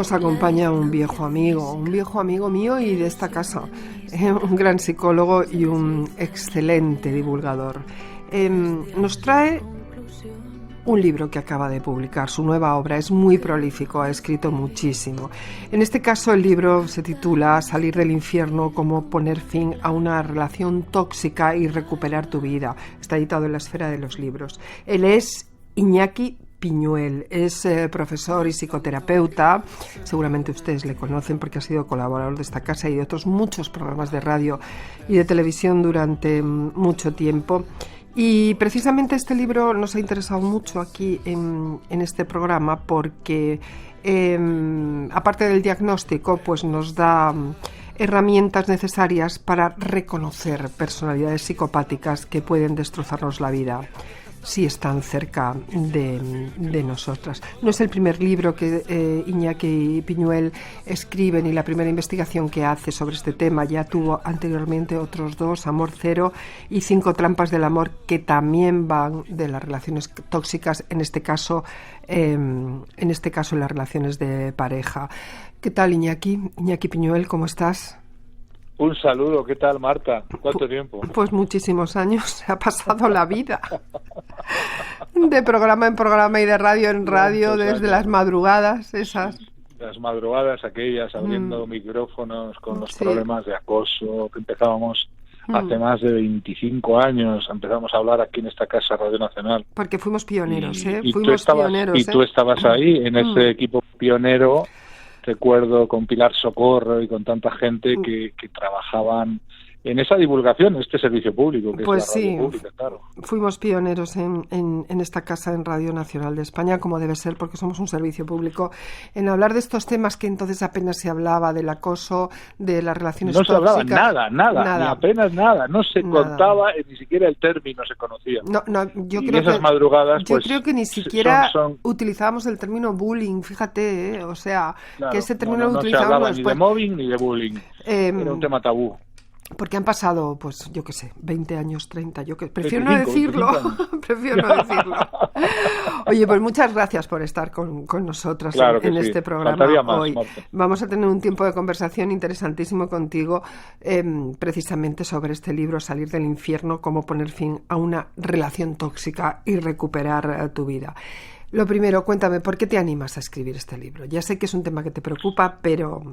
nos acompaña un viejo amigo mío y de esta casa, un gran psicólogo y un excelente divulgador. Nos trae un libro que acaba de publicar, su nueva obra. Es muy prolífico, ha escrito muchísimo. En este caso el libro se titula Salir del infierno, cómo poner fin a una relación tóxica y recuperar tu vida. Está editado en la Esfera de los Libros. Él es Iñaki Piñuel, es profesor y psicoterapeuta. Seguramente ustedes le conocen porque ha sido colaborador de esta casa y de otros muchos programas de radio y de televisión durante mucho tiempo. Y precisamente este libro nos ha interesado mucho aquí en este programa porque, aparte del diagnóstico, pues nos da herramientas necesarias para reconocer personalidades psicopáticas que pueden destrozarnos la vida si están cerca de nosotras. No es el primer libro que Iñaki Piñuel escribe ni la primera investigación que hace sobre este tema. Ya tuvo anteriormente otros dos, Amor Cero y 5 trampas del amor, que también van de las relaciones tóxicas, en este caso las relaciones de pareja. ¿Qué tal, Iñaki? Iñaki Piñuel, ¿cómo estás? Un saludo, ¿qué tal, Marta? ¿Cuánto tiempo? Pues muchísimos años, se ha pasado la vida. De programa en programa y de radio en radio, desde las madrugadas esas. Las madrugadas aquellas, abriendo micrófonos con los problemas de acoso, que empezábamos hace más de 25 años, empezamos a hablar aquí en esta casa Radio Nacional. Porque fuimos pioneros, Y tú estabas ahí, en ese equipo pionero. Recuerdo con Pilar Socorro y con tanta gente que trabajaban en esa divulgación, en este servicio público, que pues es la radio pública, claro. Fuimos pioneros en esta casa, en Radio Nacional de España, como debe ser, porque somos un servicio público, en hablar de estos temas que entonces apenas se hablaba, del acoso, de las relaciones tóxicas. No se hablaba nada, ni apenas nada, no se contaba, ni siquiera el término se conocía. Yo creo que ni siquiera utilizábamos el término bullying, fíjate, o sea, claro, que ese término lo utilizábamos. No se hablaba ni de mobbing ni de bullying, era un tema tabú. Porque han pasado, pues, yo qué sé, 20 años, 30, prefiero no decirlo. Oye, pues muchas gracias por estar con nosotras en este programa hoy. Marta. Vamos a tener un tiempo de conversación interesantísimo contigo, precisamente sobre este libro, Salir del infierno, cómo poner fin a una relación tóxica y recuperar tu vida. Lo primero, cuéntame, ¿por qué te animas a escribir este libro? Ya sé que es un tema que te preocupa, pero...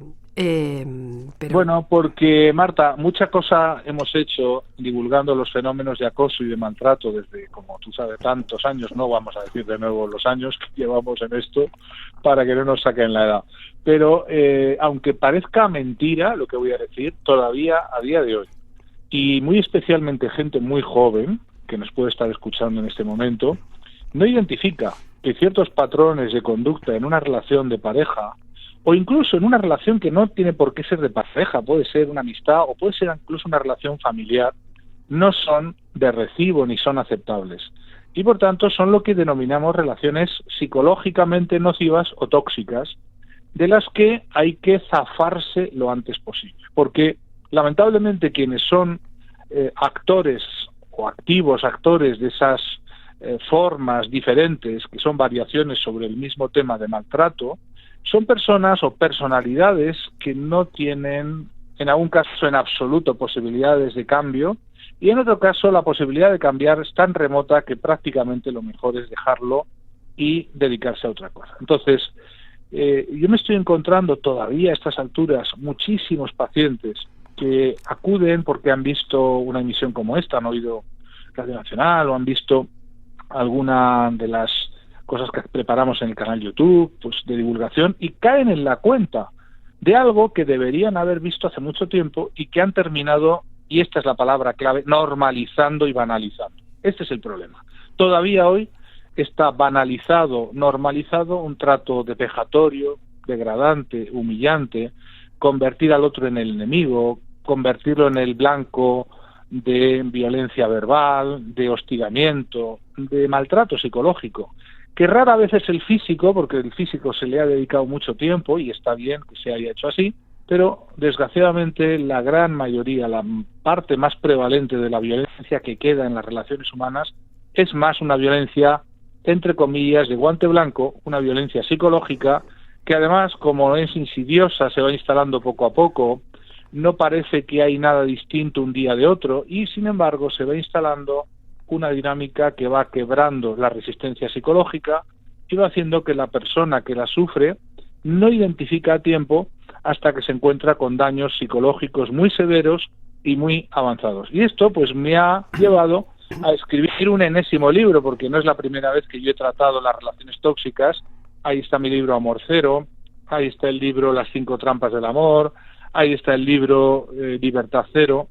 Bueno, porque, Marta, mucha cosa hemos hecho divulgando los fenómenos de acoso y de maltrato desde, como tú sabes, tantos años. No vamos a decir de nuevo los años que llevamos en esto para que no nos saquen la edad. Pero, aunque parezca mentira lo que voy a decir, todavía a día de hoy, y muy especialmente gente muy joven, que nos puede estar escuchando en este momento, no identifica que ciertos patrones de conducta en una relación de pareja, o incluso en una relación que no tiene por qué ser de pareja, puede ser una amistad o puede ser incluso una relación familiar, no son de recibo ni son aceptables. Y por tanto son lo que denominamos relaciones psicológicamente nocivas o tóxicas, de las que hay que zafarse lo antes posible. Porque lamentablemente quienes son actores o activos actores de esas formas diferentes, que son variaciones sobre el mismo tema de maltrato, son personas o personalidades que no tienen, en algún caso en absoluto, posibilidades de cambio, y en otro caso la posibilidad de cambiar es tan remota que prácticamente lo mejor es dejarlo y dedicarse a otra cosa. Entonces, yo me estoy encontrando todavía a estas alturas muchísimos pacientes que acuden porque han visto una emisión como esta, han oído Radio Nacional o han visto alguna de las cosas que preparamos en el canal YouTube, pues de divulgación, y caen en la cuenta de algo que deberían haber visto hace mucho tiempo y que han terminado, y esta es la palabra clave, normalizando y banalizando. Este es el problema. Todavía hoy está banalizado, normalizado un trato depejatorio, degradante, humillante, convertir al otro en el enemigo, convertirlo en el blanco de violencia verbal, de hostigamiento, de maltrato psicológico, que rara vez es el físico, porque el físico se le ha dedicado mucho tiempo y está bien que se haya hecho así, pero desgraciadamente la gran mayoría, la parte más prevalente de la violencia que queda en las relaciones humanas es más una violencia, entre comillas, de guante blanco, una violencia psicológica que además, como es insidiosa, se va instalando poco a poco, no parece que hay nada distinto un día de otro, y sin embargo se va instalando una dinámica que va quebrando la resistencia psicológica y va haciendo que la persona que la sufre no identifica a tiempo hasta que se encuentra con daños psicológicos muy severos y muy avanzados. Y esto pues me ha llevado a escribir un enésimo libro, porque no es la primera vez que yo he tratado las relaciones tóxicas. Ahí está mi libro Amor Cero, ahí está el libro Las 5 trampas del amor, ahí está el libro Libertad Cero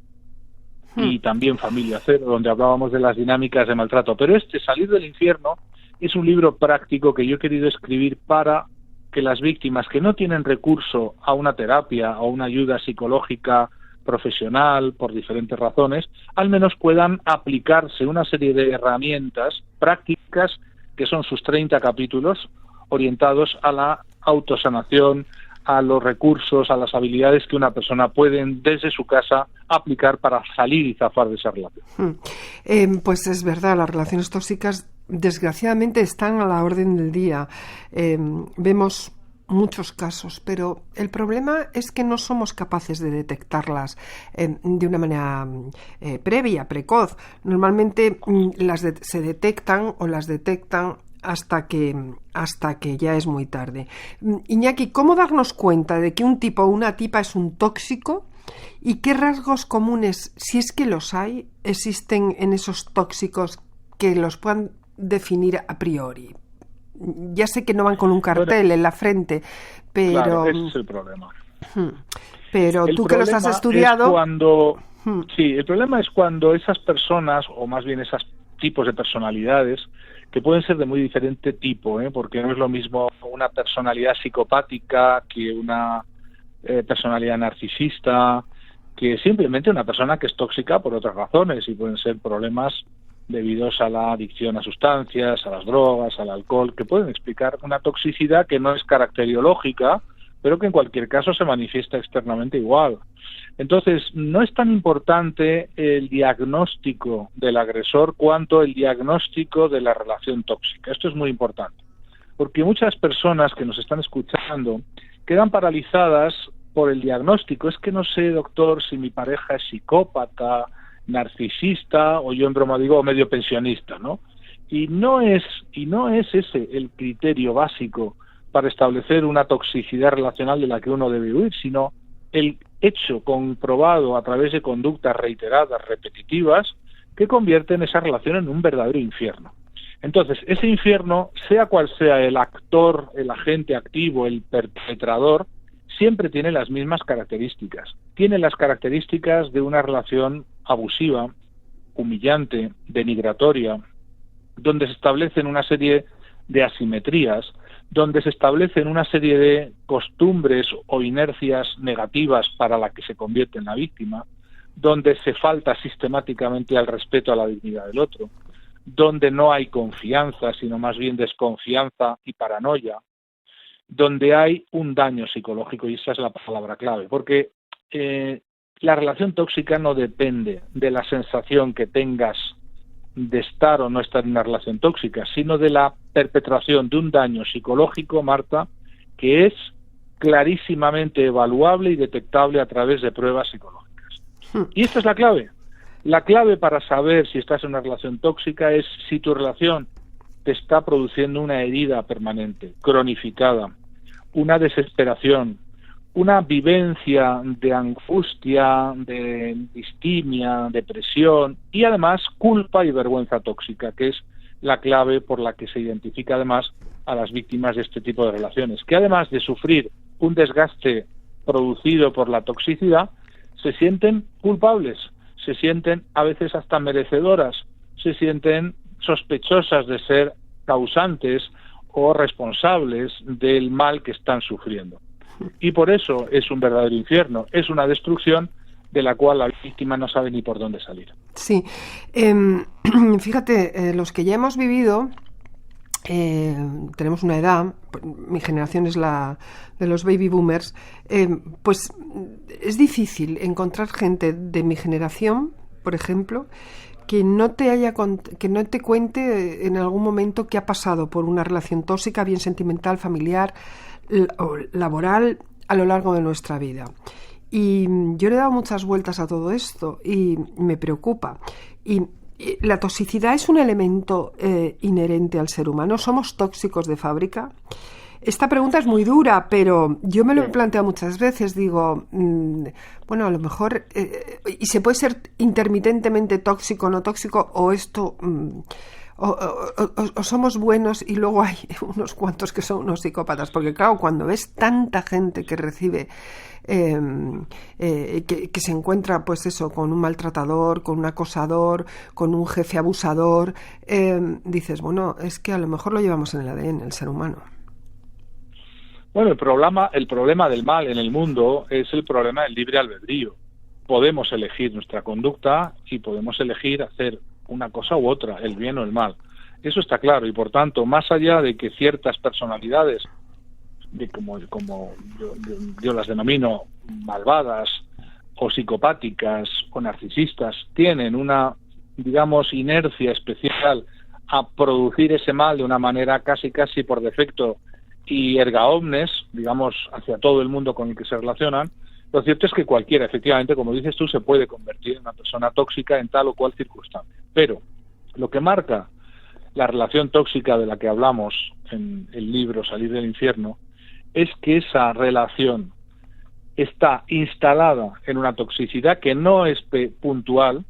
y también Familia Cero, donde hablábamos de las dinámicas de maltrato. Pero Salir del infierno, es un libro práctico que yo he querido escribir para que las víctimas que no tienen recurso a una terapia o una ayuda psicológica profesional por diferentes razones, al menos puedan aplicarse una serie de herramientas prácticas que son sus 30 capítulos orientados a la autosanación, a los recursos, a las habilidades que una persona puede desde su casa aplicar para salir y zafar de esa relación. Pues es verdad, las relaciones tóxicas desgraciadamente están a la orden del día. Vemos muchos casos, pero el problema es que no somos capaces de detectarlas de una manera previa, precoz. Normalmente se detectan o las detectan hasta que ya es muy tarde. Iñaki, ¿cómo darnos cuenta de que un tipo o una tipa es un tóxico y qué rasgos comunes, si es que los hay, existen en esos tóxicos que los puedan definir a priori? Ya sé que no van con un cartel en la frente, pero... Claro, ese es el problema. Pero tú que los has estudiado... Sí, el problema es cuando esas personas, o más bien esos tipos de personalidades, que pueden ser de muy diferente tipo, porque no es lo mismo una personalidad psicopática que una personalidad narcisista, que simplemente una persona que es tóxica por otras razones, y pueden ser problemas debidos a la adicción a sustancias, a las drogas, al alcohol, que pueden explicar una toxicidad que no es caracteriológica, pero que en cualquier caso se manifiesta externamente igual. Entonces, no es tan importante el diagnóstico del agresor cuanto el diagnóstico de la relación tóxica. Esto es muy importante, porque muchas personas que nos están escuchando quedan paralizadas por el diagnóstico. Es que no sé, doctor, si mi pareja es psicópata, narcisista, o yo en broma digo medio pensionista, ¿no? Y no es ese el criterio básico para establecer una toxicidad relacional de la que uno debe huir, sino el hecho comprobado a través de conductas reiteradas, repetitivas, que convierten esa relación en un verdadero infierno. Entonces, ese infierno, sea cual sea el actor, el agente activo, el perpetrador, siempre tiene las mismas características. Tiene las características de una relación abusiva, humillante, denigratoria, donde se establecen una serie de asimetrías, donde se establecen una serie de costumbres o inercias negativas para la que se convierte en la víctima, donde se falta sistemáticamente al respeto a la dignidad del otro, donde no hay confianza, sino más bien desconfianza y paranoia, donde hay un daño psicológico, y esa es la palabra clave, porque la relación tóxica no depende de la sensación que tengas de estar o no estar en una relación tóxica, sino de la perpetración de un daño psicológico, Marta, que es clarísimamente evaluable y detectable a través de pruebas psicológicas. Y esta es la clave. La clave para saber si estás en una relación tóxica es si tu relación te está produciendo una herida permanente, cronificada, una desesperación, una vivencia de angustia, de distimia, depresión y además culpa y vergüenza tóxica, que es la clave por la que se identifica además a las víctimas de este tipo de relaciones, que además de sufrir un desgaste producido por la toxicidad, se sienten culpables, se sienten a veces hasta merecedoras, se sienten sospechosas de ser causantes o responsables del mal que están sufriendo. Y por eso es un verdadero infierno, es una destrucción de la cual la víctima no sabe ni por dónde salir. Sí, fíjate, los que ya hemos vivido, tenemos una edad, mi generación es la de los baby boomers, pues es difícil encontrar gente de mi generación, por ejemplo, que no te cuente en algún momento que ha pasado por una relación tóxica, bien sentimental, familiar. laboral a lo largo de nuestra vida. Y yo le he dado muchas vueltas a todo esto y me preocupa. Y la toxicidad es un elemento inherente al ser humano. ¿Somos tóxicos de fábrica? Esta pregunta es muy dura, pero yo me lo he planteado muchas veces. Digo, bueno, a lo mejor... y se puede ser intermitentemente tóxico o no tóxico, o esto... O somos buenos y luego hay unos cuantos que son unos psicópatas, porque claro, cuando ves tanta gente que recibe que se encuentra pues eso, con un maltratador, con un acosador, con un jefe abusador, dices, bueno, es que a lo mejor lo llevamos en el ADN, el ser humano. Bueno, el problema del mal en el mundo es el problema del libre albedrío. Podemos elegir nuestra conducta y podemos elegir hacer una cosa u otra, el bien o el mal. Eso está claro, y por tanto, más allá de que ciertas personalidades, como yo las denomino malvadas o psicopáticas o narcisistas, tienen una, digamos, inercia especial a producir ese mal de una manera casi por defecto y erga omnes, digamos, hacia todo el mundo con el que se relacionan, lo cierto es que cualquiera, efectivamente, como dices tú, se puede convertir en una persona tóxica en tal o cual circunstancia. Pero lo que marca la relación tóxica de la que hablamos en el libro Salir del infierno es que esa relación está instalada en una toxicidad que no es puntual,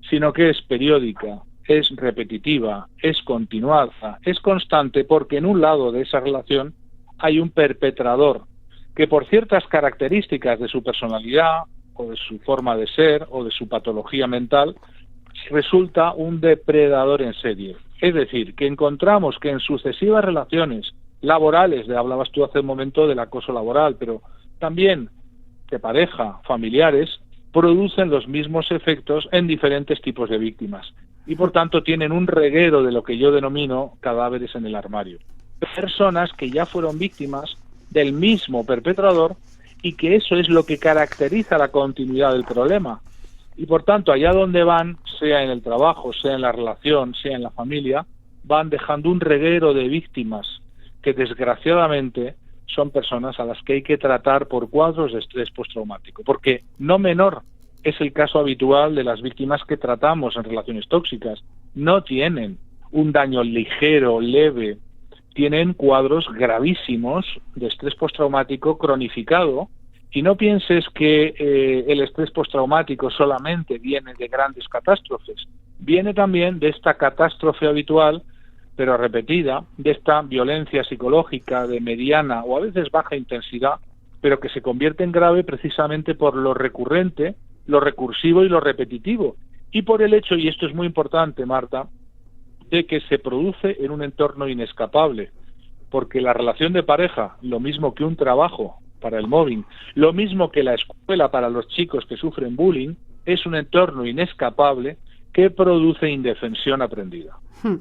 sino que es periódica, es repetitiva, es continuada, es constante, porque en un lado de esa relación hay un perpetrador que por ciertas características de su personalidad o de su forma de ser o de su patología mental resulta un depredador en serie. Es decir, que encontramos que en sucesivas relaciones laborales, hablabas tú hace un momento del acoso laboral, pero también de pareja, familiares, producen los mismos efectos en diferentes tipos de víctimas y por tanto tienen un reguero de lo que yo denomino cadáveres en el armario. Personas que ya fueron víctimas del mismo perpetrador y que eso es lo que caracteriza la continuidad del problema. Y por tanto, allá donde van, sea en el trabajo, sea en la relación, sea en la familia, van dejando un reguero de víctimas que desgraciadamente son personas a las que hay que tratar por cuadros de estrés postraumático, porque no menor es el caso habitual de las víctimas que tratamos en relaciones tóxicas. No tienen un daño ligero, leve, tienen cuadros gravísimos de estrés postraumático cronificado. Y no pienses que el estrés postraumático solamente viene de grandes catástrofes, viene también de esta catástrofe habitual, pero repetida, de esta violencia psicológica de mediana o a veces baja intensidad, pero que se convierte en grave precisamente por lo recurrente, lo recursivo y lo repetitivo, y por el hecho, y esto es muy importante, Marta, de que se produce en un entorno inescapable, porque la relación de pareja, lo mismo que un trabajo para el mobbing, lo mismo que la escuela para los chicos que sufren bullying, es un entorno inescapable que produce indefensión aprendida.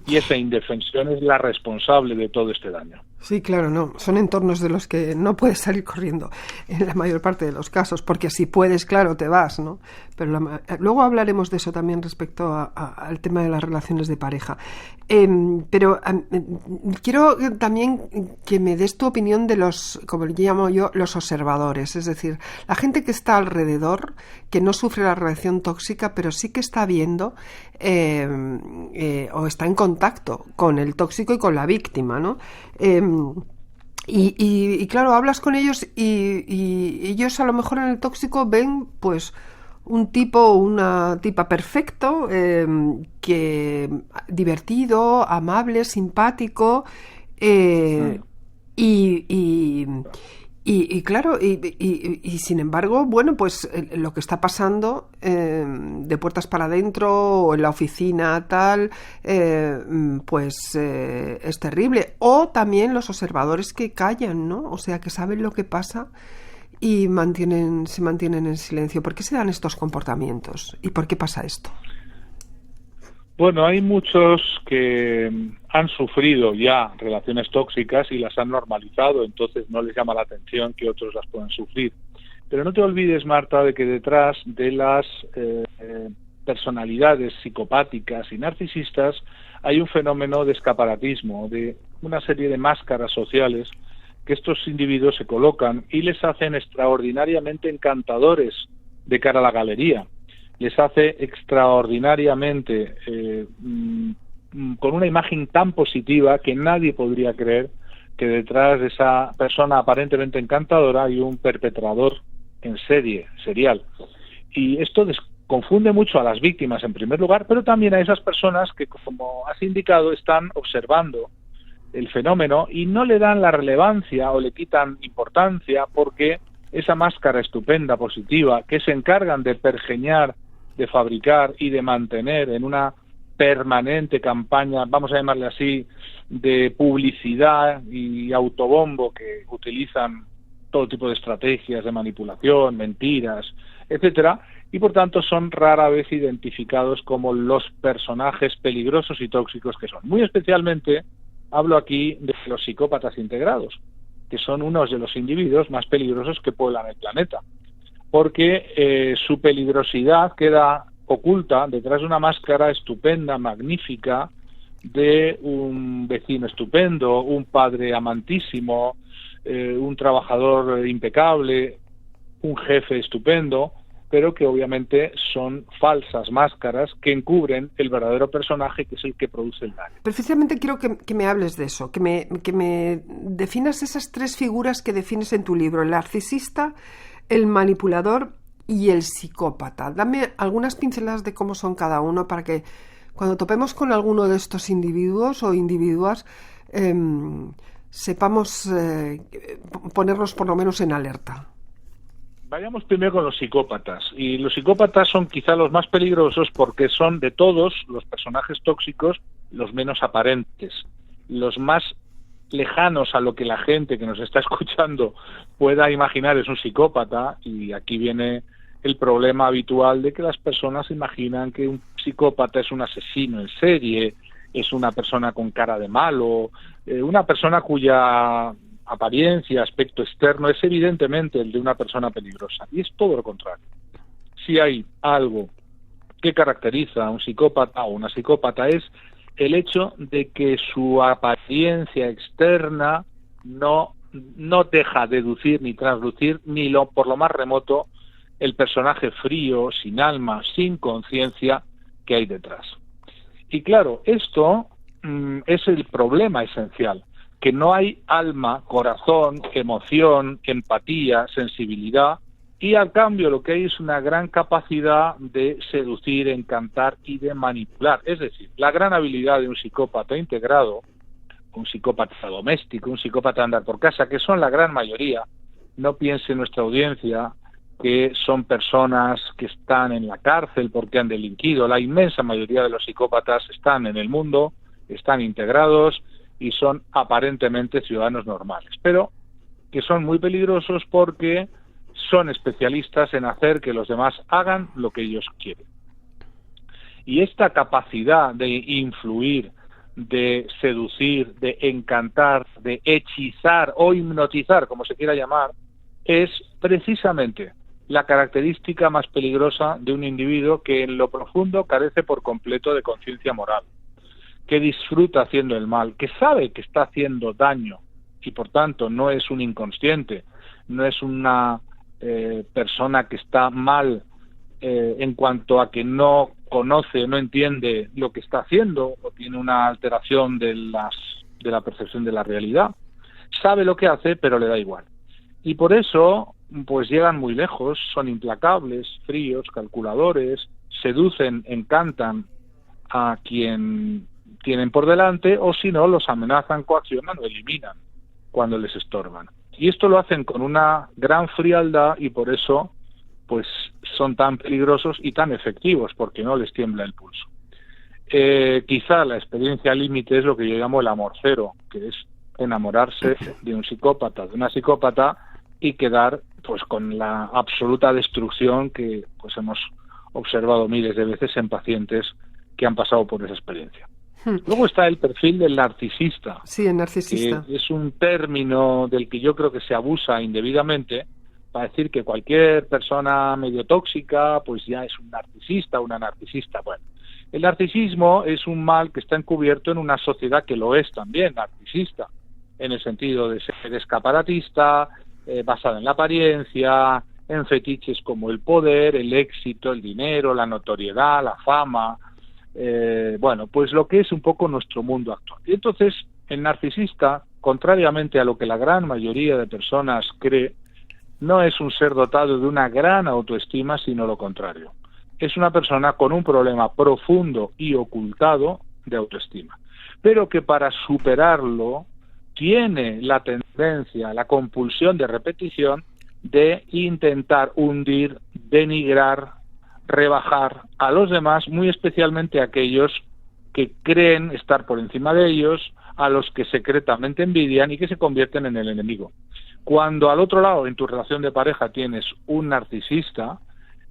Y esa indefensión es la responsable de todo este daño. Sí, claro, no. Son entornos de los que no puedes salir corriendo en la mayor parte de los casos, porque si puedes, claro, te vas, ¿no? Pero luego hablaremos de eso también respecto al tema de las relaciones de pareja. Pero quiero también que me des tu opinión de los, como le llamo yo, los observadores. Es decir, la gente que está alrededor, que no sufre la relación tóxica, pero sí que está viendo o está en contacto con el tóxico y con la víctima, ¿no? Y claro, hablas con ellos y ellos a lo mejor en el tóxico ven pues un tipo o una tipa perfecto, que divertido, amable, simpático, y claro, y sin embargo, bueno, pues lo que está pasando de puertas para adentro o en la oficina tal, pues es terrible. O también los observadores que callan, ¿no? O sea, que saben lo que pasa y se mantienen en silencio. ¿Por qué se dan estos comportamientos? ¿Y por qué pasa esto? Bueno, hay muchos que han sufrido ya relaciones tóxicas y las han normalizado, entonces no les llama la atención que otros las puedan sufrir. Pero no te olvides, Marta, de que detrás de las personalidades psicopáticas y narcisistas hay un fenómeno de escaparatismo, de una serie de máscaras sociales que estos individuos se colocan y les hacen extraordinariamente encantadores de cara a la galería. Les hace extraordinariamente con una imagen tan positiva que nadie podría creer que detrás de esa persona aparentemente encantadora hay un perpetrador en serie, serial. Y esto confunde mucho a las víctimas en primer lugar, pero también a esas personas que, como has indicado, están observando el fenómeno y no le dan la relevancia o le quitan importancia porque esa máscara estupenda, positiva, que se encargan de pergeñar, de fabricar y de mantener en una permanente campaña, vamos a llamarle así, de publicidad y autobombo, que utilizan todo tipo de estrategias de manipulación, mentiras, etcétera, y por tanto son rara vez identificados como los personajes peligrosos y tóxicos que son. Muy especialmente hablo aquí de los psicópatas integrados, que son unos de los individuos más peligrosos que pueblan el planeta, porque su peligrosidad queda oculta detrás de una máscara estupenda, magnífica, de un vecino estupendo, un padre amantísimo, un trabajador impecable, un jefe estupendo, pero que obviamente son falsas máscaras que encubren el verdadero personaje, que es el que produce el daño. Precisamente quiero que me hables de eso, que me definas esas tres figuras que defines en tu libro: el narcisista, el manipulador y el psicópata. Dame algunas pinceladas de cómo son cada uno para que cuando topemos con alguno de estos individuos o individuas sepamos ponernos por lo menos en alerta. Vayamos primero con los psicópatas. Y los psicópatas son quizá los más peligrosos porque son de todos los personajes tóxicos los menos aparentes, los más lejanos a lo que la gente que nos está escuchando pueda imaginar es un psicópata. Y aquí viene el problema habitual de que las personas imaginan que un psicópata es un asesino en serie, es una persona con cara de malo, una persona cuya apariencia, aspecto externo es evidentemente el de una persona peligrosa, y es todo lo contrario. Si hay algo que caracteriza a un psicópata o una psicópata es el hecho de que su apariencia externa no deja deducir ni traslucir ni por lo más remoto el personaje frío, sin alma, sin conciencia que hay detrás. Y claro, esto es el problema esencial, que no hay alma, corazón, emoción, empatía, sensibilidad, y al cambio lo que hay es una gran capacidad de seducir, encantar y de manipular. Es decir, la gran habilidad de un psicópata integrado, un psicópata doméstico, un psicópata de andar por casa, que son la gran mayoría. No piense nuestra audiencia que son personas que están en la cárcel porque han delinquido. La inmensa mayoría de los psicópatas están en el mundo, están integrados y son aparentemente ciudadanos normales, pero que son muy peligrosos porque son especialistas en hacer que los demás hagan lo que ellos quieren. Y esta capacidad de influir, de seducir, de encantar, de hechizar o hipnotizar, como se quiera llamar, es precisamente la característica más peligrosa de un individuo que en lo profundo carece por completo de conciencia moral, que disfruta haciendo el mal, que sabe que está haciendo daño y por tanto no es un inconsciente, no es una persona que está mal en cuanto a que no conoce, no entiende lo que está haciendo o tiene una alteración de la percepción de la realidad. Sabe lo que hace, pero le da igual. Y por eso pues llegan muy lejos, son implacables, fríos, calculadores, seducen, encantan a quien tienen por delante, o si no, los amenazan, coaccionan o eliminan cuando les estorban. Y esto lo hacen con una gran frialdad y por eso pues son tan peligrosos y tan efectivos, porque no les tiembla el pulso. Quizá la experiencia límite es lo que yo llamo el amor cero, que es enamorarse de un psicópata, de una psicópata, y quedar pues con la absoluta destrucción que pues hemos observado miles de veces en pacientes que han pasado por esa experiencia. Luego está el perfil del narcisista. Sí, el narcisista. Que es un término del que yo creo que se abusa indebidamente para decir que cualquier persona medio tóxica pues ya es un narcisista o una narcisista. Bueno, el narcisismo es un mal que está encubierto en una sociedad que lo es también narcisista. en el sentido de ser escaparatista, basada en la apariencia, en fetiches como el poder, el éxito, el dinero, la notoriedad, la fama, bueno, pues lo que es un poco nuestro mundo actual. Y entonces el narcisista, contrariamente a lo que la gran mayoría de personas cree, no es un ser dotado de una gran autoestima, sino lo contrario. Es una persona con un problema profundo y ocultado de autoestima, pero que para superarlo tiene la tendencia, la compulsión de repetición de intentar hundir, denigrar, rebajar a los demás, muy especialmente a aquellos que creen estar por encima de ellos, a los que secretamente envidian y que se convierten en el enemigo. Cuando al otro lado, en tu relación de pareja, tienes un narcisista,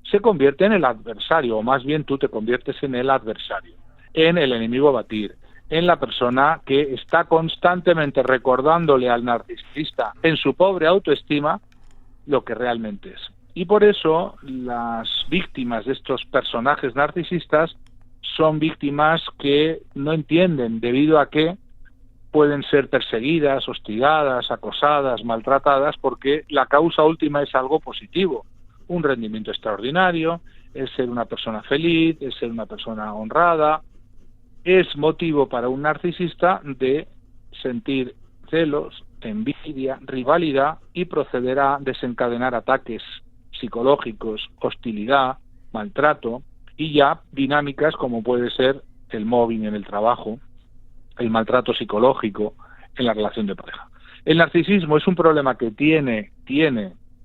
se convierte en el adversario, o más bien tú te conviertes en el adversario, en el enemigo a batir, en la persona que está constantemente recordándole al narcisista en su pobre autoestima lo que realmente es. Y por eso las víctimas de estos personajes narcisistas son víctimas que no entienden debido a que pueden ser perseguidas, hostigadas, acosadas, maltratadas, porque la causa última es algo positivo, un rendimiento extraordinario, es ser una persona feliz, es ser una persona honrada. Es motivo para un narcisista de sentir celos, envidia, rivalidad y proceder a desencadenar ataques psicológicos, hostilidad, maltrato y ya dinámicas como puede ser el mobbing en el trabajo, el maltrato psicológico en la relación de pareja. El narcisismo es un problema que tiene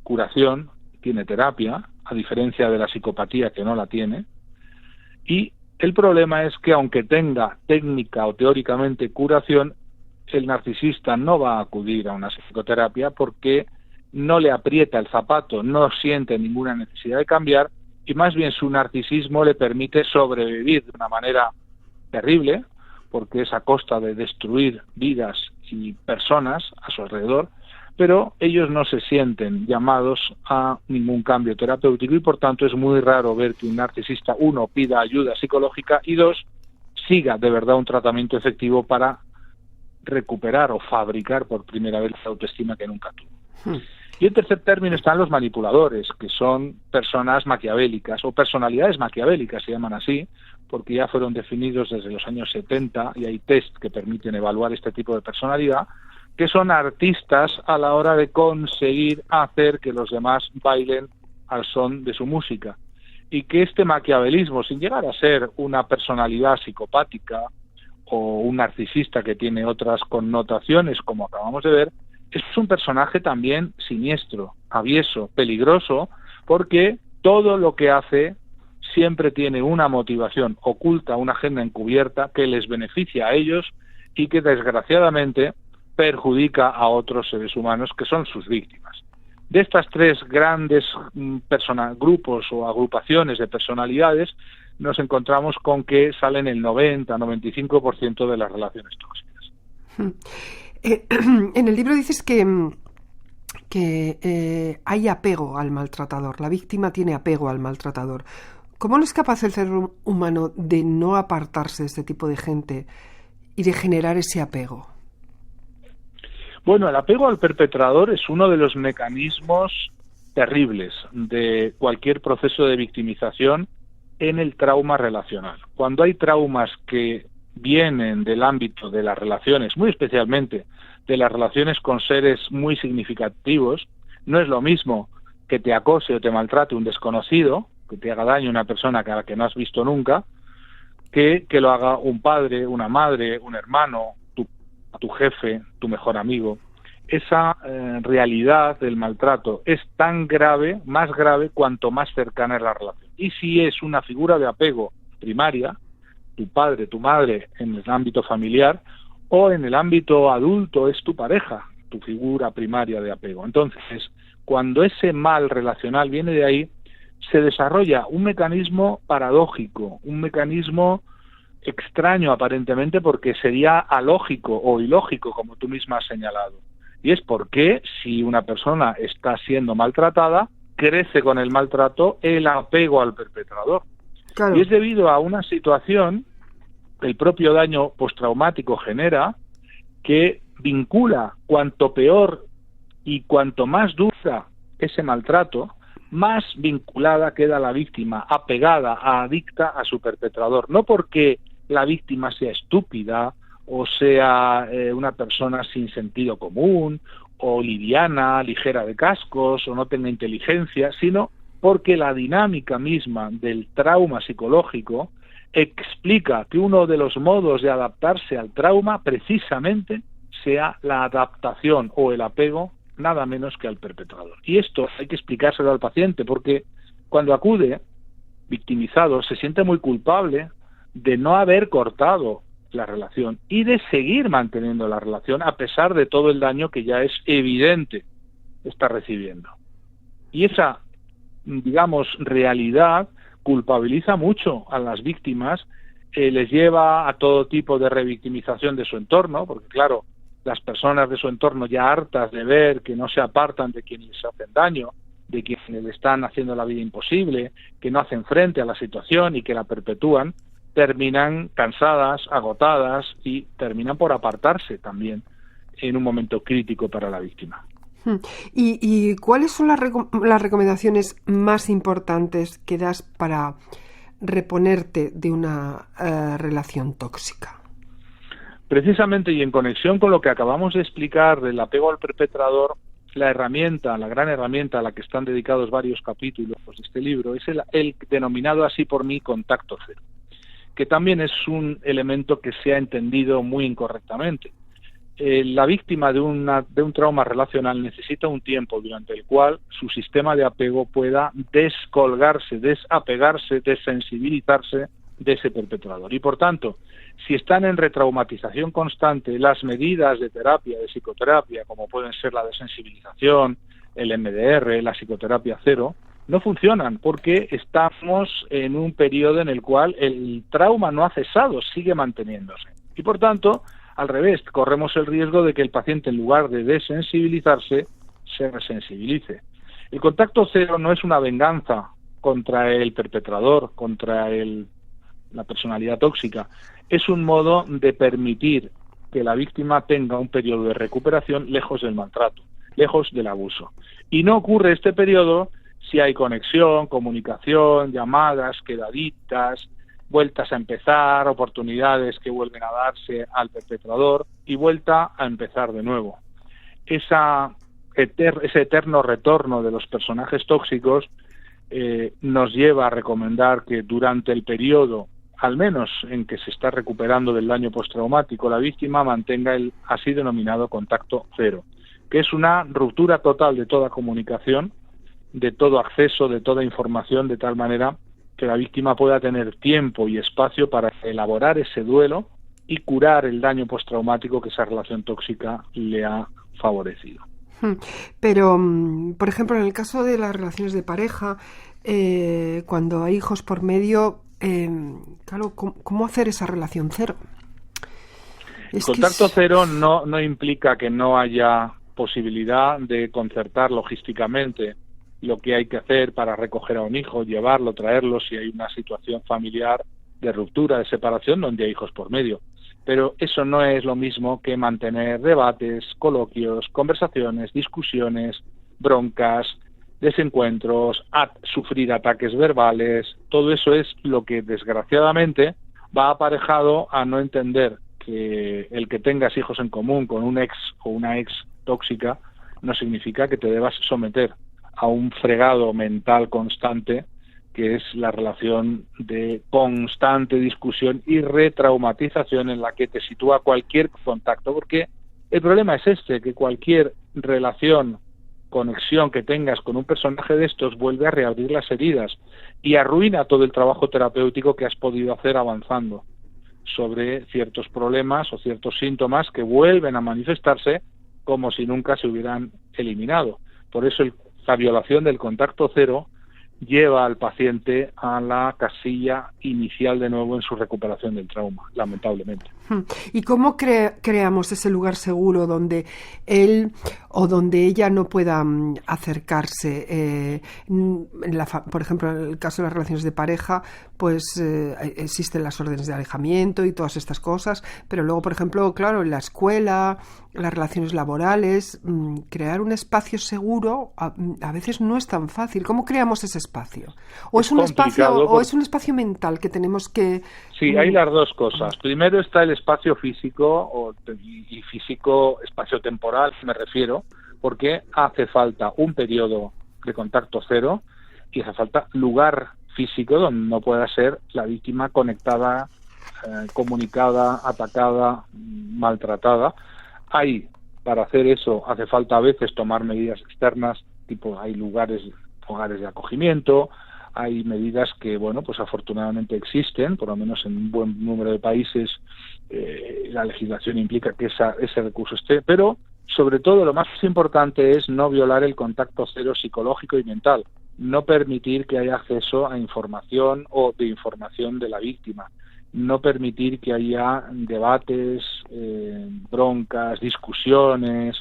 curación, tiene terapia, a diferencia de la psicopatía que no la tiene, y el problema es que aunque tenga técnica o teóricamente curación, el narcisista no va a acudir a una psicoterapia porque no le aprieta el zapato, no siente ninguna necesidad de cambiar y más bien su narcisismo le permite sobrevivir de una manera terrible, porque es a costa de destruir vidas y personas a su alrededor, pero ellos no se sienten llamados a ningún cambio terapéutico y por tanto es muy raro ver que un narcisista, uno, pida ayuda psicológica y dos, siga de verdad un tratamiento efectivo para recuperar o fabricar por primera vez la autoestima que nunca tuvo. Y en tercer término están los manipuladores, que son personas maquiavélicas o personalidades maquiavélicas, se llaman así, porque ya fueron definidos desde los años 70 y hay test que permiten evaluar este tipo de personalidad, que son artistas a la hora de conseguir hacer que los demás bailen al son de su música. Y que este maquiavelismo, sin llegar a ser una personalidad psicopática o un narcisista que tiene otras connotaciones, como acabamos de ver, es un personaje también siniestro, avieso, peligroso, porque todo lo que hace siempre tiene una motivación oculta, una agenda encubierta que les beneficia a ellos y que desgraciadamente perjudica a otros seres humanos que son sus víctimas. De estas tres grandes grupos o agrupaciones de personalidades nos encontramos con que salen el 90-95% de las relaciones tóxicas. En el libro dices que hay apego al maltratador, la víctima tiene apego al maltratador. ¿Cómo no es capaz el ser humano de no apartarse de este tipo de gente y de generar ese apego? Bueno, el apego al perpetrador es uno de los mecanismos terribles de cualquier proceso de victimización en el trauma relacional. Cuando hay traumas que vienen del ámbito de las relaciones, muy especialmente de las relaciones con seres muy significativos, no es lo mismo que te acose o te maltrate un desconocido, que te haga daño una persona a la que no has visto nunca, que lo haga un padre, una madre, un hermano, tu jefe, tu mejor amigo. Esa realidad del maltrato es tan grave, más grave, cuanto más cercana es la relación. Y si es una figura de apego primaria, tu padre, tu madre, en el ámbito familiar, o en el ámbito adulto es tu pareja, tu figura primaria de apego. Entonces, cuando ese mal relacional viene de ahí, se desarrolla un mecanismo paradójico, un mecanismo extraño aparentemente porque sería alógico o ilógico, como tú misma has señalado. Y es porque si una persona está siendo maltratada, crece con el maltrato el apego al perpetrador. Claro. Y es debido a una situación, el propio daño postraumático genera que vincula cuanto peor y cuanto más dura ese maltrato, más vinculada queda la víctima, apegada, adicta a su perpetrador. No porque la víctima sea estúpida o sea una persona sin sentido común o liviana, ligera de cascos o no tenga inteligencia, sino porque la dinámica misma del trauma psicológico explica que uno de los modos de adaptarse al trauma precisamente sea la adaptación o el apego nada menos que al perpetrador. Y esto hay que explicárselo al paciente, porque cuando acude victimizado se siente muy culpable de no haber cortado la relación y de seguir manteniendo la relación a pesar de todo el daño que ya es evidente está recibiendo. Y esa, digamos, realidad culpabiliza mucho a las víctimas, les lleva a todo tipo de revictimización de su entorno, porque claro, las personas de su entorno ya hartas de ver que no se apartan de quienes les hacen daño, de quienes le están haciendo la vida imposible, que no hacen frente a la situación y que la perpetúan, terminan cansadas, agotadas y terminan por apartarse también en un momento crítico para la víctima. ¿Y cuáles son las recomendaciones más importantes que das para reponerte de una relación tóxica? Precisamente, y en conexión con lo que acabamos de explicar del apego al perpetrador, la gran herramienta a la que están dedicados varios capítulos de este libro es el denominado así por mí contacto cero, que también es un elemento que se ha entendido muy incorrectamente. La víctima de un trauma relacional necesita un tiempo durante el cual su sistema de apego pueda descolgarse, desapegarse, desensibilizarse de ese perpetrador. Y por tanto, si están en retraumatización constante, las medidas de terapia, de psicoterapia, como pueden ser la desensibilización, el MDR, la psicoterapia cero, no funcionan porque estamos en un periodo en el cual el trauma no ha cesado, sigue manteniéndose. Y por tanto, al revés, corremos el riesgo de que el paciente, en lugar de desensibilizarse, se resensibilice. El contacto cero no es una venganza contra el perpetrador, contra la personalidad tóxica. Es un modo de permitir que la víctima tenga un periodo de recuperación lejos del maltrato, lejos del abuso. Y no ocurre este periodo si hay conexión, comunicación, llamadas, quedaditas, vueltas a empezar, oportunidades que vuelven a darse al perpetrador y vuelta a empezar de nuevo. Ese eterno retorno de los personajes tóxicos nos lleva a recomendar que durante el periodo, al menos en que se está recuperando del daño postraumático, la víctima mantenga el así denominado contacto cero, que es una ruptura total de toda comunicación, de todo acceso, de toda información, de tal manera que la víctima pueda tener tiempo y espacio para elaborar ese duelo y curar el daño postraumático que esa relación tóxica le ha favorecido. Pero, por ejemplo, en el caso de las relaciones de pareja, cuando hay hijos por medio, claro, ¿cómo hacer esa relación cero? Contacto cero no implica que no haya posibilidad de concertar logísticamente lo que hay que hacer para recoger a un hijo, llevarlo, traerlo, si hay una situación familiar de ruptura, de separación, donde hay hijos por medio. Pero eso no es lo mismo que mantener debates, coloquios, conversaciones, discusiones, broncas, desencuentros, sufrir ataques verbales. Todo eso es lo que desgraciadamente va aparejado a no entender que el que tengas hijos en común con un ex o una ex tóxica no significa que te debas someter a un fregado mental constante, que es la relación de constante discusión y retraumatización en la que te sitúa cualquier contacto, porque el problema es que cualquier relación, conexión que tengas con un personaje de estos vuelve a reabrir las heridas y arruina todo el trabajo terapéutico que has podido hacer avanzando sobre ciertos problemas o ciertos síntomas que vuelven a manifestarse como si nunca se hubieran eliminado. Por eso la violación del contacto cero lleva al paciente a la casilla inicial de nuevo en su recuperación del trauma, lamentablemente. ¿Y cómo creamos ese lugar seguro donde él o donde ella no pueda acercarse? Por ejemplo, en el caso de las relaciones de pareja, pues existen las órdenes de alejamiento y todas estas cosas, pero luego, por ejemplo, claro, en la escuela, las relaciones laborales, crear un espacio seguro a veces no es tan fácil. ¿Cómo creamos ese espacio? ¿O es un espacio mental que tenemos que...? Sí, hay las dos cosas. Primero está el espacio físico y físico espacio-temporal, me refiero, porque hace falta un periodo de contacto cero y hace falta lugar físico donde no pueda ser la víctima conectada, comunicada, atacada, maltratada. Para hacer eso hace falta a veces tomar medidas externas, tipo hay hogares de acogimiento, hay medidas que, bueno, pues afortunadamente existen, por lo menos en un buen número de países la legislación implica que ese recurso esté, pero sobre todo lo más importante es no violar el contacto cero psicológico y mental, no permitir que haya acceso a información o de información de la víctima, no permitir que haya debates, broncas, discusiones,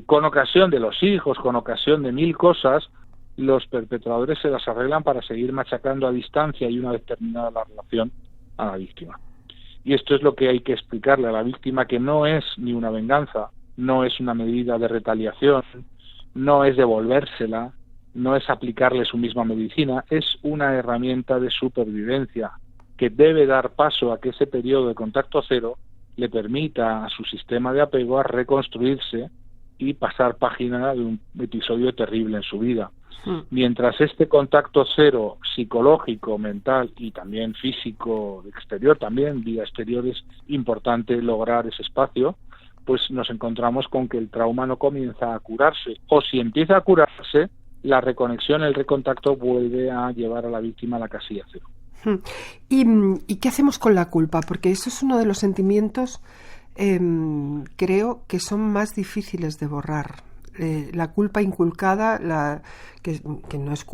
con ocasión de los hijos, con ocasión de 1000 cosas. Los perpetradores se las arreglan para seguir machacando a distancia y una vez terminada la relación a la víctima. Y esto es lo que hay que explicarle a la víctima, que no es ni una venganza, no es una medida de retaliación, no es devolvérsela, no es aplicarle su misma medicina, es una herramienta de supervivencia que debe dar paso a que ese periodo de contacto cero le permita a su sistema de apego a reconstruirse y pasar página de un episodio terrible en su vida. Mientras este contacto cero psicológico, mental y también físico, exterior, también vía exterior, es importante lograr ese espacio, pues nos encontramos con que el trauma no comienza a curarse, o si empieza a curarse, la reconexión, el recontacto vuelve a llevar a la víctima a la casilla cero. ¿Y qué hacemos con la culpa? Porque eso es uno de los sentimientos, creo, que son más difíciles de borrar. La culpa inculcada, que no es,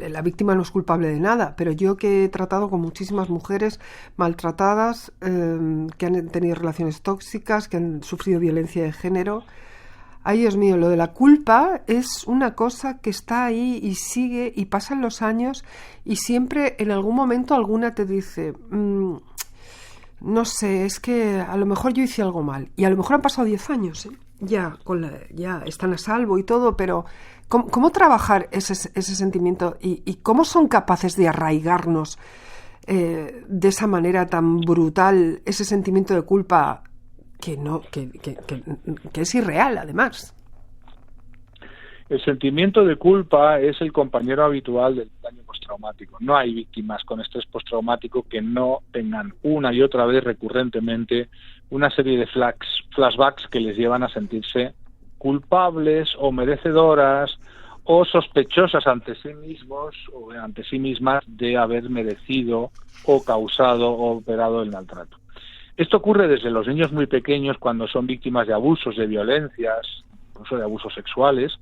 la víctima no es culpable de nada, pero yo que he tratado con muchísimas mujeres maltratadas, que han tenido relaciones tóxicas, que han sufrido violencia de género. Ay, Dios mío, lo de la culpa es una cosa que está ahí y sigue y pasan los años y siempre en algún momento alguna te dice, no sé, es que a lo mejor yo hice algo mal y a lo mejor han pasado 10 años, ya están a salvo y todo, pero ¿cómo trabajar ese sentimiento y cómo son capaces de arraigarnos de esa manera tan brutal ese sentimiento de culpa que es irreal, además? El sentimiento de culpa es el compañero habitual del daño postraumático. No hay víctimas con estrés postraumático que no tengan una y otra vez recurrentemente una serie de flashbacks que les llevan a sentirse culpables o merecedoras o sospechosas ante sí mismos o ante sí mismas de haber merecido o causado o operado el maltrato. Esto ocurre desde los niños muy pequeños cuando son víctimas de abusos, de violencias, incluso de abusos sexuales,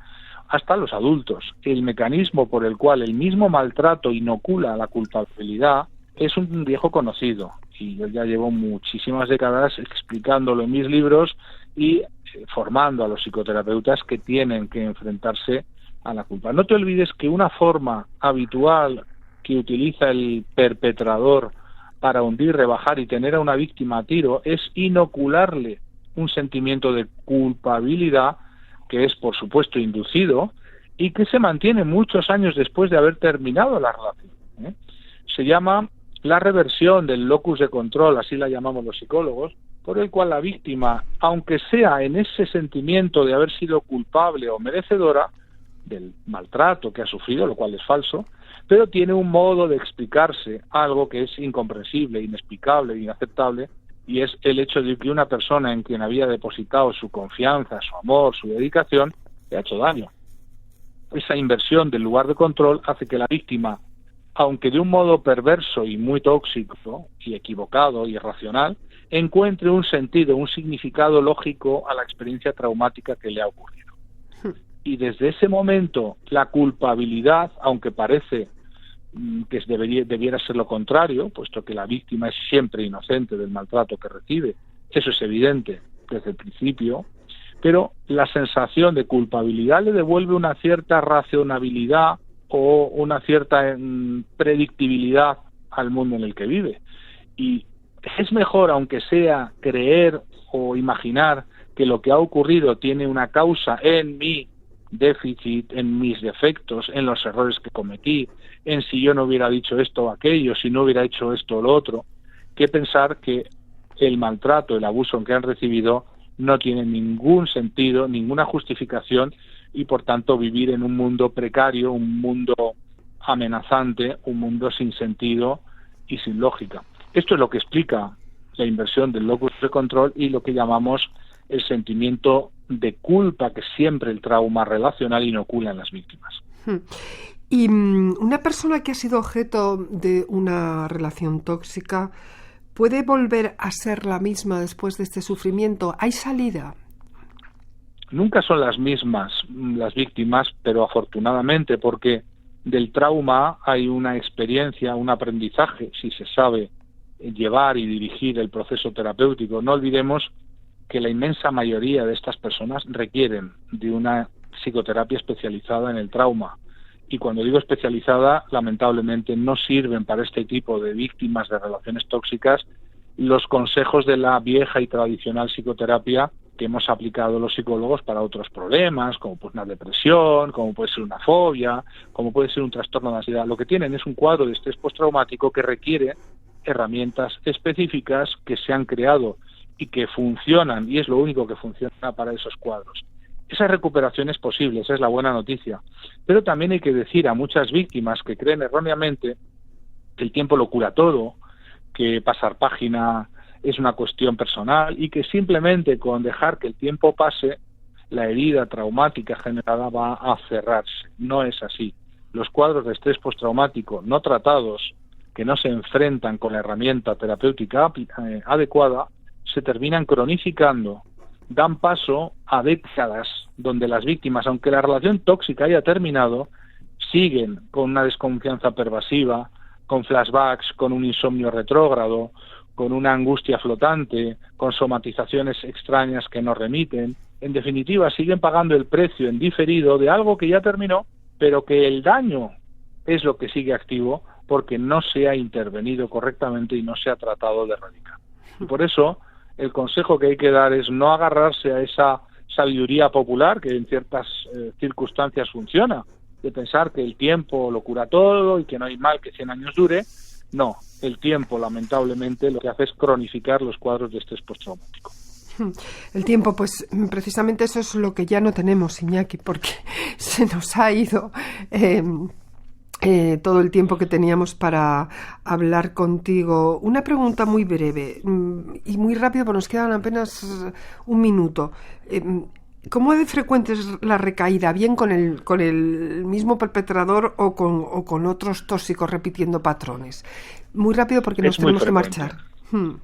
hasta los adultos. El mecanismo por el cual el mismo maltrato inocula la culpabilidad es un viejo conocido y yo ya llevo muchísimas décadas explicándolo en mis libros y formando a los psicoterapeutas que tienen que enfrentarse a la culpa. No te olvides que una forma habitual que utiliza el perpetrador para hundir, rebajar y tener a una víctima a tiro es inocularle un sentimiento de culpabilidad que es, por supuesto, inducido y que se mantiene muchos años después de haber terminado la relación. Se llama la reversión del locus de control, así la llamamos los psicólogos, por el cual la víctima, aunque sea en ese sentimiento de haber sido culpable o merecedora del maltrato que ha sufrido, lo cual es falso, pero tiene un modo de explicarse algo que es incomprensible, inexplicable, inaceptable, y es el hecho de que una persona en quien había depositado su confianza, su amor, su dedicación, le ha hecho daño. Esa inversión del lugar de control hace que la víctima, aunque de un modo perverso y muy tóxico y equivocado y irracional, encuentre un sentido, un significado lógico a la experiencia traumática que le ha ocurrido. Y desde ese momento, la culpabilidad, aunque parece que debiera ser lo contrario, puesto que la víctima es siempre inocente del maltrato que recibe. Eso es evidente desde el principio, pero la sensación de culpabilidad le devuelve una cierta racionalidad o una cierta predictibilidad al mundo en el que vive. Y es mejor, aunque sea, creer o imaginar que lo que ha ocurrido tiene una causa en mi déficit, en mis defectos, en los errores que cometí, en si yo no hubiera dicho esto o aquello, si no hubiera hecho esto o lo otro, que pensar que el maltrato, el abuso que han recibido no tiene ningún sentido, ninguna justificación, y por tanto vivir en un mundo precario, un mundo amenazante, un mundo sin sentido y sin lógica. Esto es lo que explica la inversión del locus de control y lo que llamamos el sentimiento de culpa que siempre el trauma relacional inocula en las víctimas. Y una persona que ha sido objeto de una relación tóxica, ¿puede volver a ser la misma después de este sufrimiento? ¿Hay salida? Nunca son las mismas las víctimas, pero afortunadamente, porque del trauma hay una experiencia, un aprendizaje, si se sabe llevar y dirigir el proceso terapéutico. No olvidemos que la inmensa mayoría de estas personas requieren de una psicoterapia especializada en el trauma. Y cuando digo especializada, lamentablemente no sirven para este tipo de víctimas de relaciones tóxicas los consejos de la vieja y tradicional psicoterapia que hemos aplicado los psicólogos para otros problemas, como pues una depresión, como puede ser una fobia, como puede ser un trastorno de ansiedad. Lo que tienen es un cuadro de estrés postraumático que requiere herramientas específicas que se han creado y que funcionan, y es lo único que funciona para esos cuadros. Esa recuperación es posible, esa es la buena noticia. Pero también hay que decir a muchas víctimas que creen erróneamente que el tiempo lo cura todo, que pasar página es una cuestión personal y que simplemente con dejar que el tiempo pase, la herida traumática generada va a cerrarse. No es así. Los cuadros de estrés postraumático no tratados, que no se enfrentan con la herramienta terapéutica adecuada, se terminan cronificando, dan paso a décadas donde las víctimas, aunque la relación tóxica haya terminado, siguen con una desconfianza pervasiva, con flashbacks, con un insomnio retrógrado, con una angustia flotante, con somatizaciones extrañas que no remiten. En definitiva, siguen pagando el precio en diferido de algo que ya terminó, pero que el daño es lo que sigue activo porque no se ha intervenido correctamente y no se ha tratado de erradicar. Y por eso, el consejo que hay que dar es no agarrarse a esa sabiduría popular que en ciertas circunstancias funciona, de pensar que el tiempo lo cura todo y que no hay mal que 100 años dure. No, el tiempo, lamentablemente, lo que hace es cronificar los cuadros de estrés postraumático. El tiempo, pues precisamente eso es lo que ya no tenemos, Iñaki, porque se nos ha ido todo el tiempo que teníamos para hablar contigo. Una pregunta muy breve y muy rápida, porque nos quedan apenas un minuto. ¿Cómo de frecuente es la recaída? ¿Bien con el mismo perpetrador o con otros tóxicos repitiendo patrones? Muy rápido porque nos tenemos que marchar.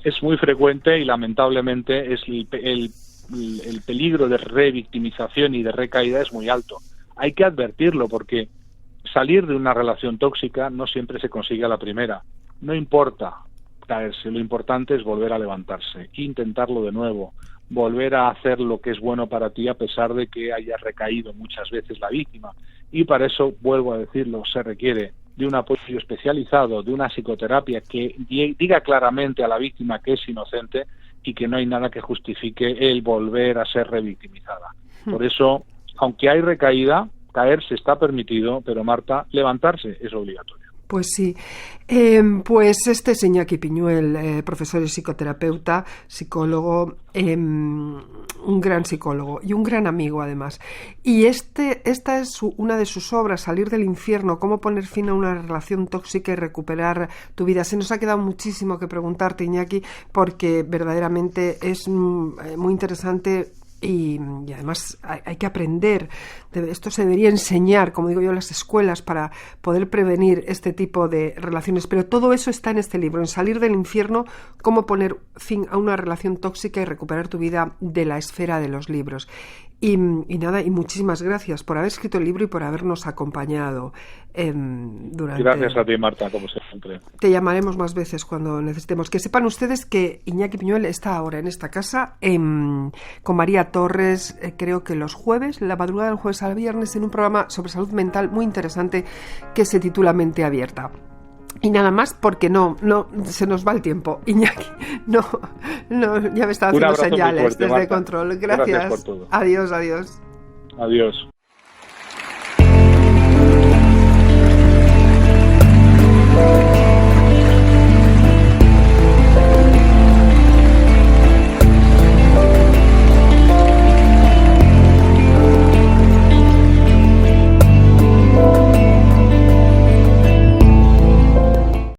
Es muy frecuente y lamentablemente es el peligro de revictimización y de recaída es muy alto. Hay que advertirlo porque salir de una relación tóxica no siempre se consigue a la primera. No importa caerse, lo importante es volver a levantarse, intentarlo de nuevo, volver a hacer lo que es bueno para ti a pesar de que haya recaído muchas veces la víctima. Y para eso, vuelvo a decirlo, se requiere de un apoyo especializado, de una psicoterapia que diga claramente a la víctima que es inocente y que no hay nada que justifique el volver a ser revictimizada. Por eso, aunque hay recaída, caerse está permitido, pero Marta, levantarse es obligatorio. Pues sí. Pues este es Iñaki Piñuel, profesor y psicoterapeuta, psicólogo, un gran psicólogo y un gran amigo además. Y esta es una de sus obras, Salir del infierno, cómo poner fin a una relación tóxica y recuperar tu vida. Se nos ha quedado muchísimo que preguntarte, Iñaki, porque verdaderamente es muy interesante. Y además hay que aprender, esto se debería enseñar, como digo yo, en las escuelas para poder prevenir este tipo de relaciones, pero todo eso está en este libro, en Salir del infierno, cómo poner fin a una relación tóxica y recuperar tu vida, de La Esfera de los Libros. Y nada, y muchísimas gracias por haber escrito el libro y por habernos acompañado durante... Gracias a ti, Marta, como siempre. Te llamaremos más veces cuando necesitemos. Que sepan ustedes que Iñaki Piñuel está ahora en esta casa con María Torres, creo que los jueves, la madrugada del jueves al viernes, en un programa sobre salud mental muy interesante que se titula Mente Abierta. Y nada más, porque no se nos va el tiempo. Iñaki, no, ya me estaba haciendo señales fuerte, desde Marta. Control. Gracias por todo. Adiós. Adiós.